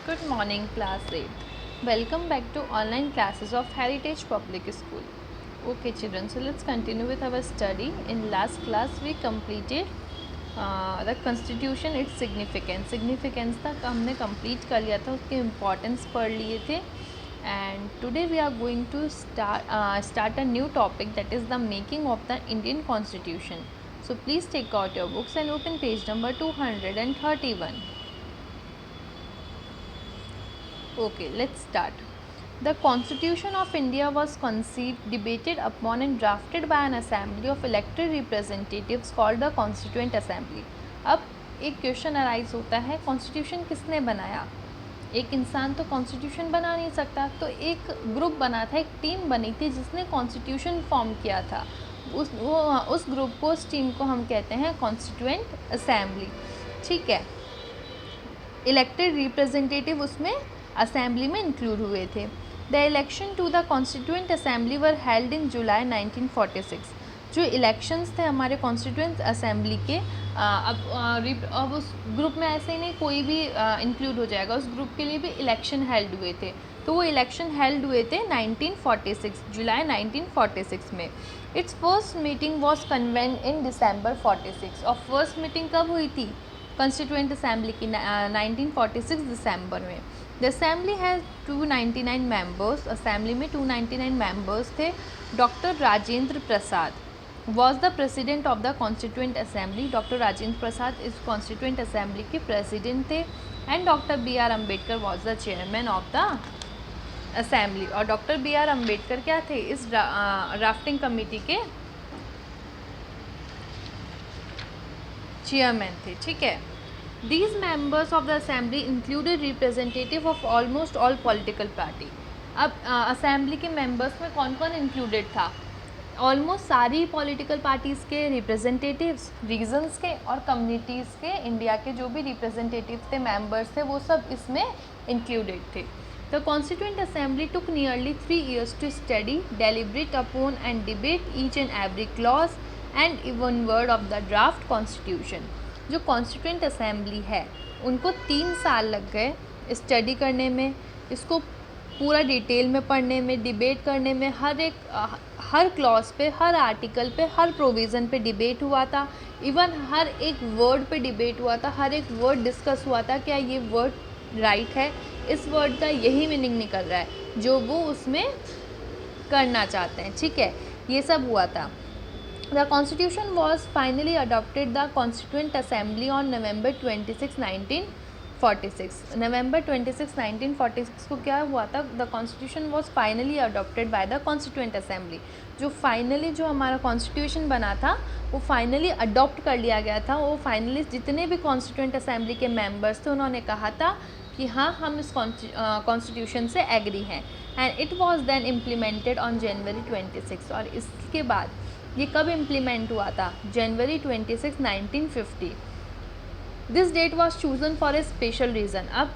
Good morning, class 8. Welcome back to online classes of Heritage Public School. Okay, children, so let's continue with our study. In last class, we completed the Constitution, its significance. Significance तक हमने complete कर लिया था, उसके importance पढ़ लिए थे. And today we are going to start a new topic, that is the making of the Indian Constitution. So please take out your books and open page number 231. Okay, let's start. The Constitution of India was conceived, debated upon and drafted by an assembly of elected representatives called the Constituent Assembly. अब एक question arise होता है, constitution किसने बनाया? एक इंसान तो constitution बना नहीं सकता, तो एक ग्रुप बना था, एक टीम बनी थी जिसने कॉन्स्टिट्यूशन फॉर्म किया था. उस ग्रुप को, उस टीम को हम कहते हैं कॉन्स्टिट्यूएंट असेंबली. ठीक है, इलेक्टेड रिप्रेजेंटेटिव उसमें असेंबली में इंक्लूड हुए थे. The election to the constituent assembly were held in July 1946. जो इलेक्शंस थे हमारे कॉन्स्टिट्यूएंट असेंबली के, अब उस ग्रुप में ऐसे ही नहीं कोई भी इंक्लूड हो जाएगा, उस ग्रुप के लिए भी इलेक्शन हेल्ड हुए थे. तो वो इलेक्शन हेल्ड हुए थे 1946, जुलाई 1946 में. Its first meeting was convened in December 46. और फर्स्ट मीटिंग कब हुई थी कॉन्स्टिट्यूएंट असेंबली की? 1946 दिसंबर में. The assembly has 299 members. Assembly में 299 मेंबर्स थे. Doctor Rajendra Prasad was the president of the constituent assembly. Doctor Rajendra Prasad इस कॉन्स्टिट्यूएंट असेंबली के प्रेसिडेंट थे. And doctor B R Ambedkar was the chairman of the assembly. और डॉक्टर बी आर अम्बेडकर क्या थे? इस drafting committee के चेयरमैन थे. ठीक है. These members of the assembly included representative of almost all political party. अब असेंबली के मेंबर्स में कौन कौन इंक्लूडेड था? ऑलमोस्ट सारी पॉलिटिकल पार्टीज़ के रिप्रेजेंटेटिव्स, रीजन्स के और कम्युनिटीज़ के, इंडिया के जो भी रिप्रेजेंटेटिव थे, मेंबर्स थे, वो सब इसमें इंक्लूडेड थे. The constituent assembly took nearly 3 years to study, deliberate upon and debate each and every clause and even word of the draft constitution. जो कॉन्स्टिट्यूएंट असेंबली है उनको 3 साल लग गए स्टडी करने में, इसको पूरा डिटेल में पढ़ने में, डिबेट करने में. हर क्लॉज पे, हर आर्टिकल पे, हर प्रोविज़न पे डिबेट हुआ था. इवन हर एक वर्ड पे डिबेट हुआ था, हर एक वर्ड डिस्कस हुआ था. क्या ये वर्ड राइट है? इस वर्ड का यही मीनिंग निकल रहा है जो वो उसमें करना चाहते हैं. ठीक है, ये सब हुआ था. The Constitution was finally adopted the Constituent Assembly on November 26, 1946. November 26, 1946 को क्या हुआ था? The Constitution was finally adopted by the Constituent Assembly. जो फाइनली जो हमारा कॉन्स्टिट्यूशन बना था वो फाइनली अडॉप्ट कर लिया गया था. वो फाइनली जितने भी कॉन्स्टिट्यूएंट असेंबली के मेंबर्स थे उन्होंने कहा था कि हाँ, हम इस कॉन्स्टिट्यूशन से एग्री हैं. And it was then implemented on January 26. और इसके बाद ये कब इम्प्लीमेंट हुआ था? जनवरी 26, 1950. This date was chosen for a special reason. अब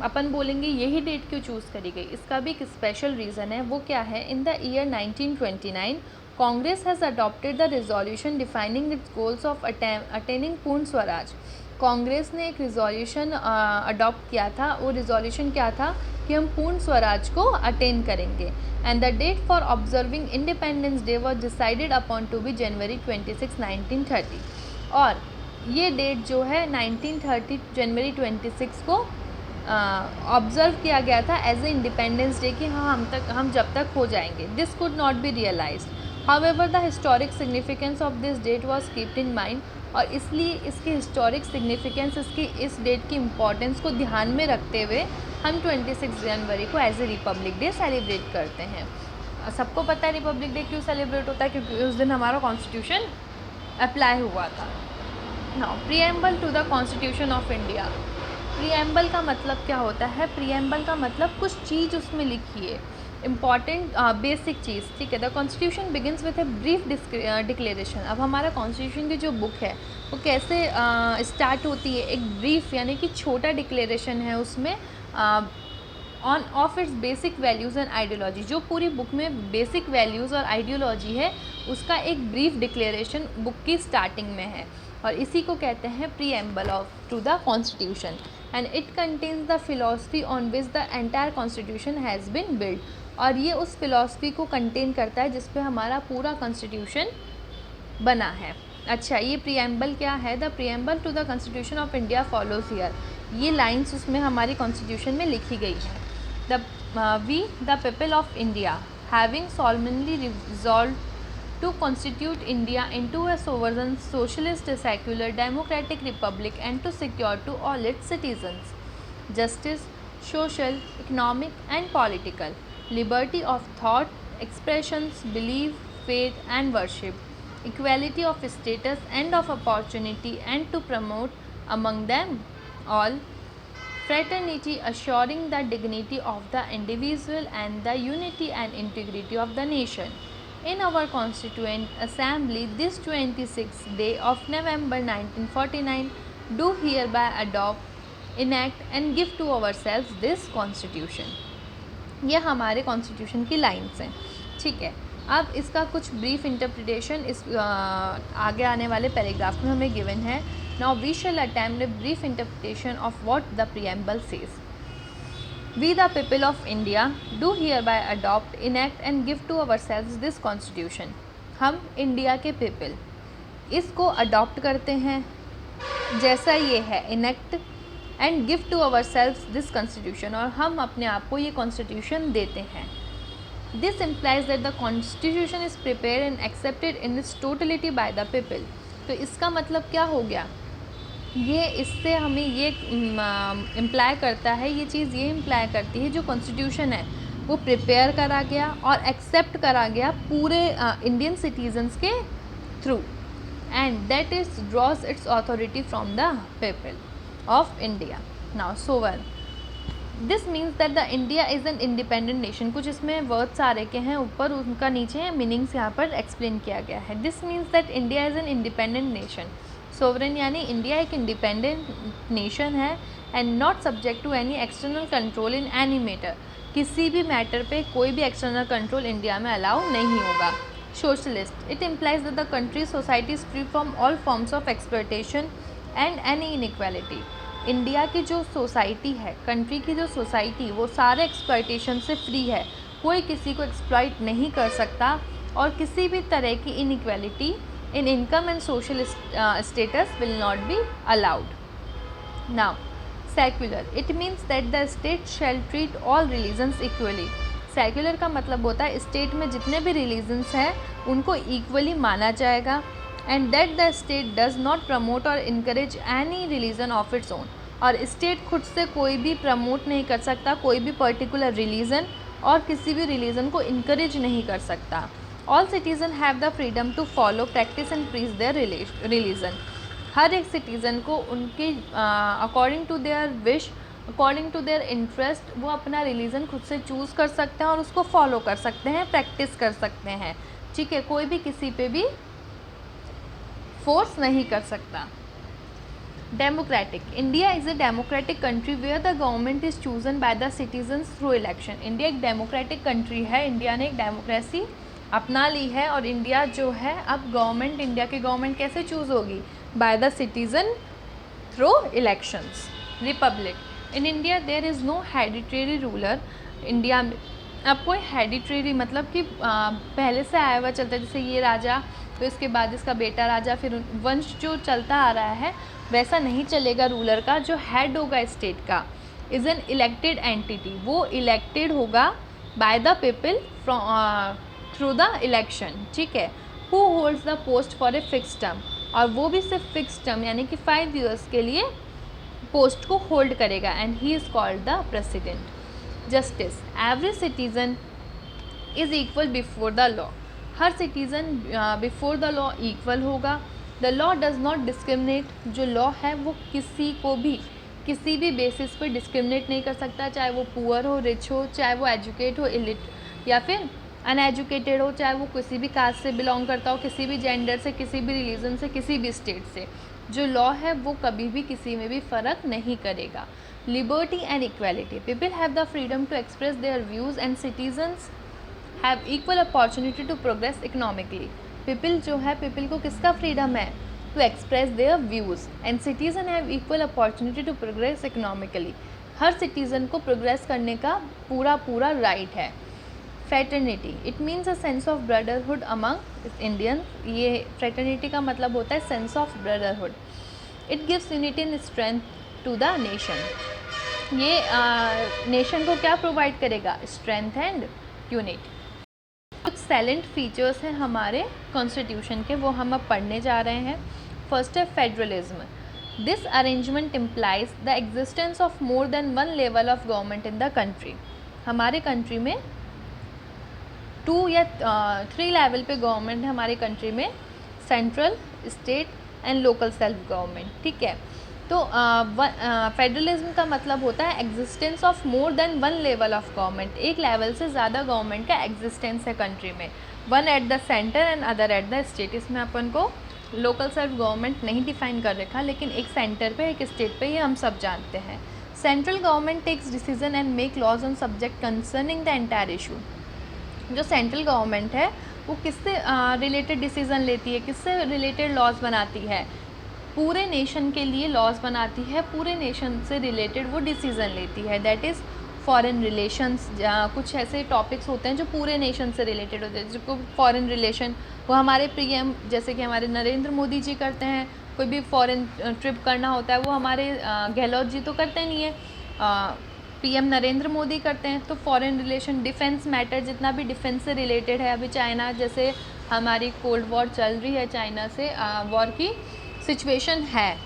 अपन बोलेंगे यही डेट क्यों चूज़ करी गई, इसका भी एक स्पेशल रीज़न है. वो क्या है? In the year 1929 Congress has adopted the resolution defining it's goals of attaining पूर्ण स्वराज. कांग्रेस ने एक रिजोल्यूशन अडॉप्ट किया था. वो रिजोल्यूशन क्या था? कि हम पूर्ण स्वराज को अटेन करेंगे. And the date for observing independence day was decided upon to be January 26, 1930. और ये डेट जो है 1930 जनवरी 26 को ऑब्जर्व किया गया था एज ए इंडिपेंडेंस डे कि हाँ, हम जब तक हो जाएंगे. This could not be realised. However the historic significance of this date was keeped in mind. और इसलिए इसकी हिस्टोरिक सिग्निफिकेंस, इसकी इस डेट की इम्पोर्टेंस को ध्यान में रखते हुए हम 26 जनवरी को as a Republic Day celebrate करते हैं. सबको पता है रिपब्लिक डे क्यों सेलिब्रेट होता है? क्योंकि उस दिन हमारा कॉन्स्टिट्यूशन अप्लाई हुआ था. Now preamble to the constitution of India. Preamble का मतलब क्या होता है? प्रीएम्बल का मतलब कुछ चीज़ उसमें लिखी है, इम्पॉर्टेंट बेसिक चीज़. ठीक है. The constitution begins with a brief declaration. अब हमारा कॉन्स्टिट्यूशन की जो बुक है वो कैसे स्टार्ट होती है? एक ब्रीफ यानी कि छोटा डिक्लेरेशन है उसमें on of its basic values and ideology. जो पूरी बुक में बेसिक वैल्यूज़ और आइडियोलॉजी है उसका एक ब्रीफ डिक्लेरेशन बुक की स्टार्टिंग में है. और इसी को कहते हैं preamble of to the constitution. And it contains the philosophy on which the entire constitution has been build, और ये उस फिलोसफी को कंटेन करता है जिस पे हमारा पूरा कॉन्स्टिट्यूशन बना है। अच्छा, ये प्रीएम्बल क्या है? The preamble to the constitution of India follows here, ये लाइंस उसमें हमारी कॉन्स्टिट्यूशन में लिखी गई है। We the people of India having solemnly resolved to constitute India into a sovereign socialist secular democratic republic and to secure to all its citizens justice, social, economic and political, liberty of thought, expressions, belief, faith and worship, equality of status and of opportunity, and to promote among them all fraternity, assuring the dignity of the individual and the unity and integrity of the nation. In our Constituent Assembly, this 26th day of November 1949, do hereby adopt, enact and give to ourselves this Constitution. ये हमारे constitution की lines हैं, ठीक है। अब इसका कुछ brief interpretation इस आगे आने वाले पैराग्राफ में हमें गिवन है। Now we shall attempt a brief interpretation of what the preamble says. We the people of India do hereby adopt, enact and give to ourselves this constitution. हम India के people इसको adopt करते हैं जैसा ये है, enact and give to our self this constitution, और हम अपने आप को ये कॉन्स्टिट्यूशन देते हैं। This implies that the constitution is prepare and accepted in its totality by the people. तो इसका मतलब क्या हो गया? ये इससे हमें ये इम्प्लाई करता है, ये चीज़ ये इम्प्लाई करती है जो कॉन्स्टिट्यूशन है वो प्रिपेयर करा गया और एक्सेप्ट करा गया पूरे इंडियन सिटीजन्स के through, and that is draws its authority from the people of India. Now sovereign this means that the India is an independent nation. कुछ इसमें वर्ड्स आ रखे हैं ऊपर, उनका नीचे मीनिंग्स यहाँ पर एक्सप्लेन किया गया है। This means that India is an independent nation. Sovereign यानी इंडिया एक इंडिपेंडेंट नेशन है and not subject to any external control in any matter. किसी भी मैटर पे कोई भी एक्सटर्नल कंट्रोल इंडिया में अलाउ नहीं होगा। Socialist, it implies that the country society is free from all forms of exploitation and any inequality. India की जो सोसाइटी है, कंट्री की जो सोसाइटी, वो सारे एक्सप्लॉयटेशन से फ्री है। कोई किसी को एक्सप्लॉयट नहीं कर सकता और किसी भी तरह की inequality in income and social status will not be allowed. Now, secular, it means that the state shall treat all religions equally. Secular का मतलब होता है स्टेट में जितने भी रिलीजन्स हैं उनको इक्वली माना जाएगा, and that the state does not promote और encourage any religion of its own. और स्टेट खुद से कोई भी प्रमोट नहीं कर सकता कोई भी पर्टिकुलर रिलीजन, और किसी भी रिलीजन को इनकरेज नहीं कर सकता। All citizen have the freedom to follow, practice and preach their religion. हर एक सिटीज़न को उनके according to their wish, according to their interest, वो अपना रिलीजन खुद से चूज़ कर सकते हैं और उसको फॉलो कर सकते हैं, प्रैक्टिस कर सकते हैं, ठीक है। कोई भी किसी पे भी फोर्स नहीं कर सकता। Democratic, India is a democratic country where the government is chosen by the citizens through election. India एक डेमोक्रेटिक कंट्री है, इंडिया ने एक डेमोक्रेसी अपना ली है, और इंडिया जो है अब गवर्नमेंट, इंडिया की गवर्नमेंट कैसे चूज़ होगी? By the citizen through elections. Republic, in India there is no hereditary ruler. India में अब कोई हेरिडिटरी मतलब कि पहले से आया हुआ चलता है, जैसे ये राजा, तो इसके बाद इसका बेटा राजा, फिर वंश जो चलता आ रहा है वैसा नहीं चलेगा। रूलर का जो हेड होगा स्टेट का इज़ एन इलेक्टेड एंटिटी, वो इलेक्टेड होगा bye the people from through the election, ठीक है। Who holds the post for a fix term, और वो भी सिर्फ फिक्स टर्म यानी कि 5 ईयर्स के लिए पोस्ट को होल्ड करेगा, and he is called the president. Justice, every citizen is equal before the law. हर citizen before the law equal होगा। The law does not discriminate, जो लॉ है वो किसी को भी किसी भी बेसिस पर डिस्क्रिमिनेट नहीं कर सकता, चाहे वो पुअर हो, रिच हो, चाहे वो एजुकेट हो, इलिट या फिर अनएजुकेटेड हो, चाहे वो किसी भी कास्ट से बिलोंग करता हो, किसी भी जेंडर से, किसी भी रिलीजन से, किसी भी स्टेट से। जो लॉ है वो कभी भी किसी में भी फ़र्क नहीं करेगा। Liberty and equality, people have the freedom to express their views and citizens have equal opportunity to progress economically. People जो है, पीपल को किसका फ्रीडम है? to express their views and citizen have equal opportunity to progress economically. Her citizen को progress करने का पूरा right है. Fraternity, it means a sense of brotherhood among Indians. ये fraternity का मतलब होता है sense of brotherhood. It gives unity and strength to the nation. ये नेशन को क्या प्रोवाइड करेगा? Strength and unity. कुछ सैलेंट फीचर्स हैं हमारे कॉन्स्टिट्यूशन के, वो हम अब पढ़ने जा रहे हैं. फर्स्ट है federalism. This arrangement implies the existence of more than one level of government in the country. हमारे कंट्री में 2 या 3 लेवल पे गवर्नमेंट है हमारे कंट्री में, central, state and local self government. ठीक है. तो फेडरलिज्म का मतलब होता है existence of more than one level of government. एक लेवल से ज़्यादा गवर्नमेंट का एग्जिस्टेंस है कंट्री में, one at the centre and other at the state. इसमें अपन को लोकल सेल्फ गवर्नमेंट नहीं डिफाइन कर रखा, लेकिन एक सेंटर पे एक स्टेट पे ये हम सब जानते हैं. Central government takes decision and make laws on subject concerning the entire issue. जो सेंट्रल गवर्नमेंट है वो किससे रिलेटेड डिसीज़न लेती है, किससे रिलेटेड लॉज बनाती है? पूरे नेशन के लिए लॉज बनाती है, पूरे नेशन से रिलेटेड वो डिसीज़न लेती है. That is foreign relations. कुछ ऐसे टॉपिक्स होते हैं जो पूरे नेशन से रिलेटेड होते हैं, जिसको फॉरेन रिलेशन वो हमारे पीएम जैसे कि हमारे नरेंद्र मोदी जी करते हैं. कोई भी फॉरेन ट्रिप करना होता है वो हमारे गहलोत जी तो करते नहीं है, पीएम नरेंद्र मोदी करते हैं. तो फॉरेन रिलेशन, डिफेंस मैटर, जितना भी डिफेंस से रिलेटेड है, अभी चाइना जैसे हमारी कोल्ड वॉर चल रही है, चाइना से वॉर की सिचुएशन है,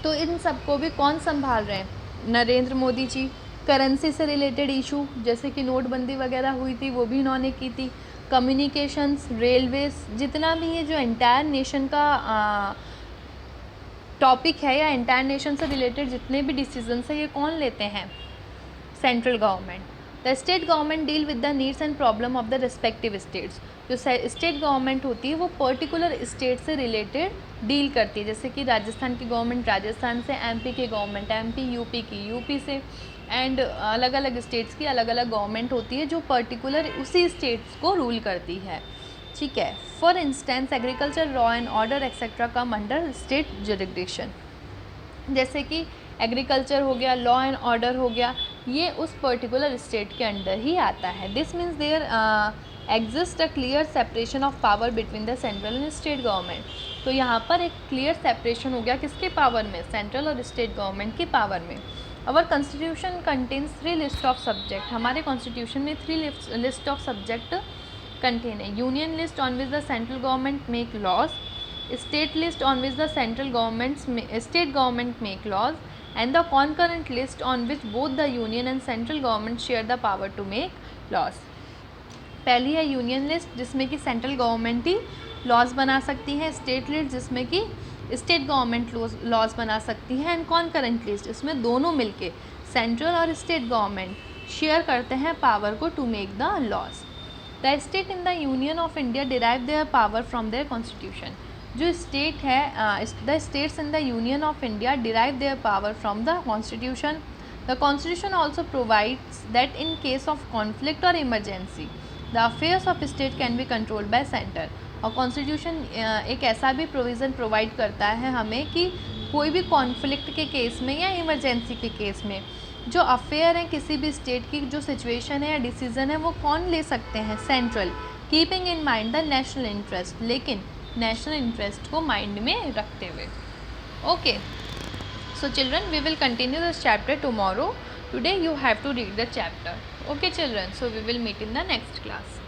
तो इन सब को भी कौन संभाल रहे हैं? नरेंद्र मोदी जी. करेंसी से रिलेटेड इशू जैसे कि नोटबंदी वगैरह हुई थी वो भी इन्होंने की थी. कम्युनिकेशंस, रेलवेज, जितना भी ये जो एंटायर नेशन का टॉपिक है या एंटायर नेशन से रिलेटेड जितने भी डिसीजंस है ये कौन लेते हैं? Central government. The state government deal with the needs and problem of the respective states. जो स्टेट गवर्नमेंट होती है वो पर्टिकुलर स्टेट से रिलेटेड डील करती है. जैसे कि राजस्थान की गवर्नमेंट राजस्थान से, एमपी की गवर्नमेंट एमपी, यूपी की यूपी से, एंड अलग अलग स्टेट्स की अलग अलग गवर्नमेंट होती है जो पर्टिकुलर उसी स्टेट्स को रूल करती है. ठीक है. For instance agriculture, law and order etcetera come under state jurisdiction. जैसे कि एग्रीकल्चर हो गया, लॉ एंड ऑर्डर हो गया, ये उस पर्टिकुलर स्टेट के अंडर ही आता है. This means there exist a clear separation of power between the central and state government. तो यहाँ पर एक क्लियर सेपरेशन हो गया किसके पावर में? सेंट्रल और स्टेट गवर्नमेंट की पावर में. Our constitution contains 3 list of subject. हमारे कॉन्स्टिट्यूशन में 3 लिस्ट ऑफ सब्जेक्ट कंटेन है. Union list on which the central government make laws, state list on which the state government make laws, and the concurrent list on which both the union and central government share the power to make laws. पहली है union list जिसमें कि central government ही laws बना सकती है, state list जिसमें कि state government laws बना सकती है, एंड कॉन्करेंट लिस्ट इसमें दोनों मिलके सेंट्रल और स्टेट गवर्नमेंट शेयर करते हैं पावर को to make the laws. The state in the union of India derive their power from their constitution. जो स्टेट है, the states in the union of India derive their power from the constitution. The constitution also provides that in case of conflict और emergency the affairs of state can be controlled by centre. और constitution एक ऐसा भी provision provide करता है हमें कि कोई भी कॉन्फ्लिक्ट के केस में या इमरजेंसी के केस में जो अफेयर है किसी भी स्टेट की, जो सिचुएशन है या डिसीज़न है, वो कौन ले सकते हैं? Central, keeping in mind the national interest, लेकिन नेशनल इंटरेस्ट को माइंड में रखते हुए. Okay, so children we will continue this chapter tomorrow. Today you have to read the chapter. Okay children, so we will meet in the next class.